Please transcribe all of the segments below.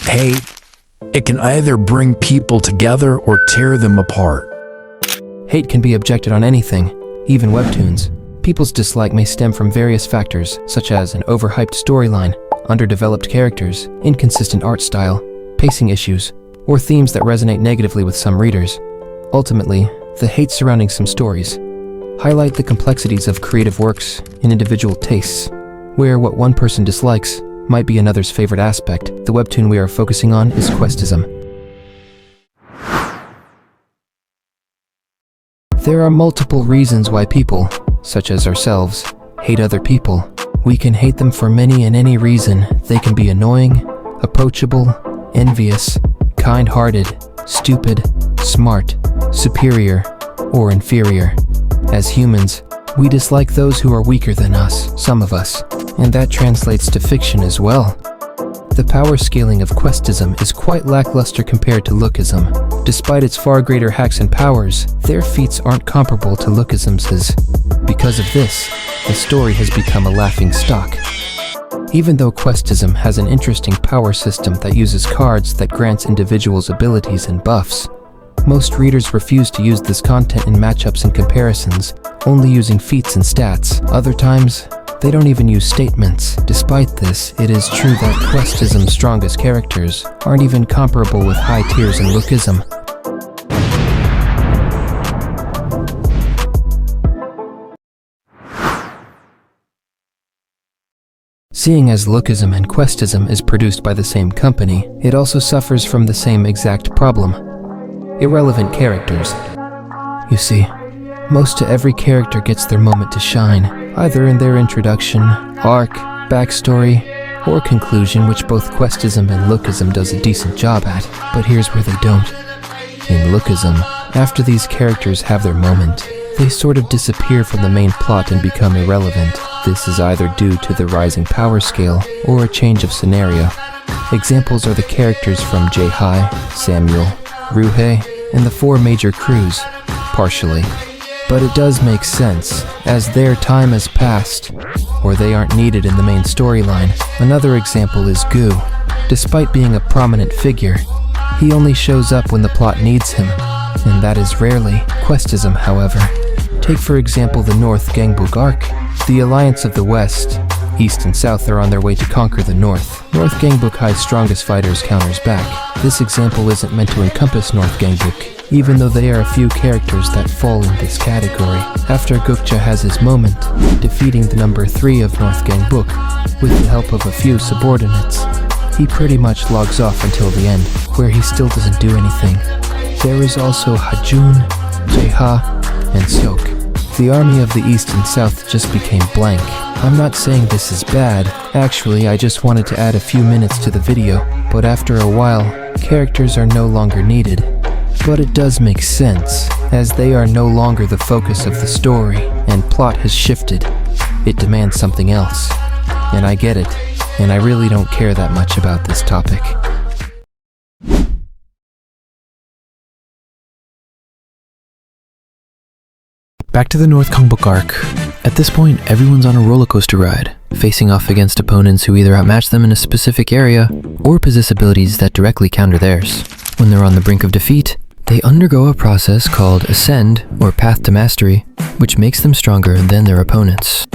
hate, it can either bring people together or tear them apart. Hate can be objected on anything, even webtoons. People's dislike may stem from various factors, such as an overhyped storyline, underdeveloped characters, inconsistent art style, pacing issues, or themes that resonate negatively with some readers. Ultimately, the hate surrounding some stories highlight the complexities of creative works and individual tastes, where what one person dislikes might be another's favorite aspect. The webtoon we are focusing on is Questism. There are multiple reasons why people, such as ourselves, hate other people. We can hate them for many and any reason. They can be annoying, approachable, envious, kind-hearted, stupid, smart, superior, or inferior. As humans, we dislike those who are weaker than us, some of us, and that translates to fiction as well. The power scaling of Questism is quite lackluster compared to Lookism. Despite its far greater hacks and powers, their feats aren't comparable to Lookism's. Because of this, the story has become a laughing stock. Even though Questism has an interesting power system that uses cards that grants individuals abilities and buffs, most readers refuse to use this content in matchups and comparisons, only using feats and stats. Other times, they don't even use statements. Despite this, it is true that Questism's strongest characters aren't even comparable with high tiers in Lookism. Seeing as Lookism and Questism is produced by the same company, it also suffers from the same exact problem: irrelevant characters. You see, most to every character gets their moment to shine, either in their introduction, arc, backstory, or conclusion, which both Questism and Lookism does a decent job at. But here's where they don't. In Lookism, after these characters have their moment, they sort of disappear from the main plot and become irrelevant. This is either due to the rising power scale or a change of scenario. Examples are the characters from J-High, Samuel, Ruhei, and the four major crews, partially. But it does make sense, as their time has passed, or they aren't needed in the main storyline. Another example is Gu. Despite being a prominent figure, he only shows up when the plot needs him, and that is rarely. Questism, however. Take for example the North Gangbuk arc. The Alliance of the West, East and South are on their way to conquer the North. North Gangbuk High's strongest fighters counters back. This example isn't meant to encompass North Gangbuk, even though there are a few characters that fall in this category. After Gukja has his moment, defeating the number 3 of North Gangbuk, with the help of a few subordinates, he pretty much logs off until the end, where he still doesn't do anything. There is also Hajun, Jeha, and Seok. The army of the East and South just became blank. I'm not saying this is bad. Actually, I just wanted to add a few minutes to the video, but after a while, characters are no longer needed. But it does make sense, as they are no longer the focus of the story, and plot has shifted. It demands something else. And I get it, and I really don't care that much about this topic. Back to the North Gangbuk arc. At this point, everyone's on a roller coaster ride, facing off against opponents who either outmatch them in a specific area or possess abilities that directly counter theirs. When they're on the brink of defeat, they undergo a process called Ascend, or Path to Mastery, which makes them stronger than their opponents.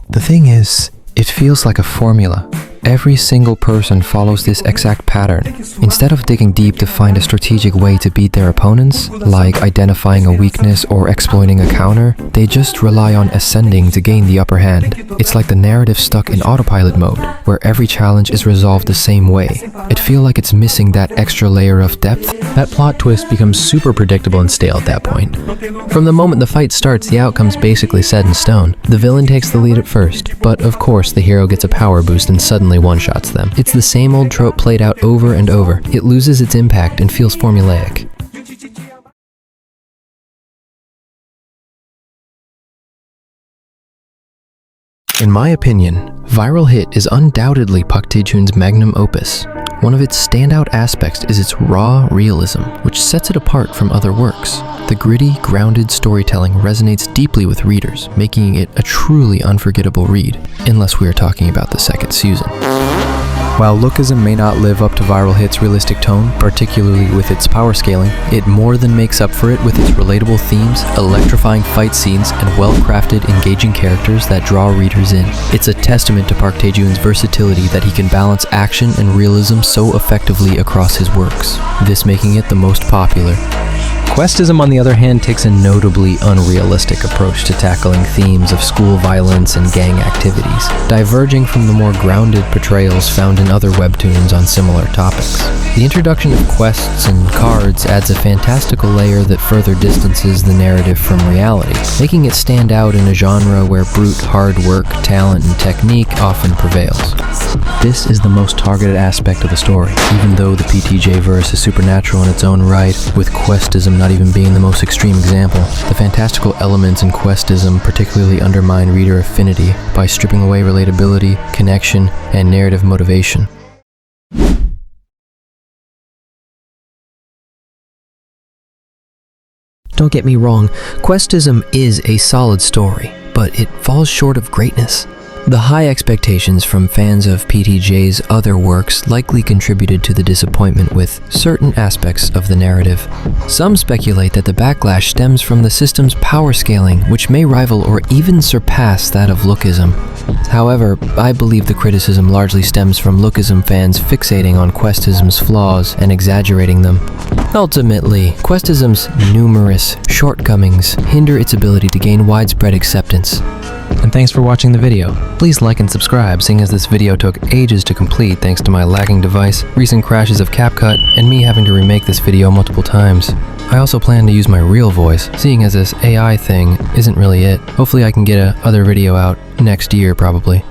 The thing is, it feels like a formula. Every single person follows this exact pattern. Instead of digging deep to find a strategic way to beat their opponents, like identifying a weakness or exploiting a counter, they just rely on ascending to gain the upper hand. It's like the narrative stuck in autopilot mode, where every challenge is resolved the same way. It feels like it's missing that extra layer of depth. That plot twist becomes super predictable and stale at that point. From the moment the fight starts, the outcome's basically set in stone. The villain takes the lead at first, but of course the hero gets a power boost and suddenly one-shots them. It's the same old trope played out over and over. It loses its impact and feels formulaic. In my opinion, Viral Hit is undoubtedly Park Tae Jun's magnum opus. One of its standout aspects is its raw realism, which sets it apart from other works. The gritty, grounded storytelling resonates deeply with readers, making it a truly unforgettable read, unless we are talking about the second season. While Lookism may not live up to Viral Hit's realistic tone, particularly with its power scaling, it more than makes up for it with its relatable themes, electrifying fight scenes, and well-crafted, engaging characters that draw readers in. It's a testament to Park Tae Jun's versatility that he can balance action and realism so effectively across his works, this making it the most popular. Questism, on the other hand, takes a notably unrealistic approach to tackling themes of school violence and gang activities, diverging from the more grounded portrayals found in other webtoons on similar topics. The introduction of quests and cards adds a fantastical layer that further distances the narrative from reality, making it stand out in a genre where brute hard work, talent, and technique often prevails. This is the most targeted aspect of the story, even though the PTJ verse is supernatural in its own right, with questism not even being the most extreme example. The fantastical elements in questism particularly undermine reader affinity by stripping away relatability, connection, and narrative motivation. Don't get me wrong, Questism is a solid story, but it falls short of greatness. The high expectations from fans of PTJ's other works likely contributed to the disappointment with certain aspects of the narrative. Some speculate that the backlash stems from the system's power scaling, which may rival or even surpass that of Lookism. However, I believe the criticism largely stems from Lookism fans fixating on Questism's flaws and exaggerating them. Ultimately, Questism's numerous shortcomings hinder its ability to gain widespread acceptance. And thanks for watching the video. Please like and subscribe, seeing as this video took ages to complete thanks to my lagging device, recent crashes of CapCut, and me having to remake this video multiple times. I also plan to use my real voice, seeing as this AI thing isn't really it. Hopefully I can get a other video out next year probably.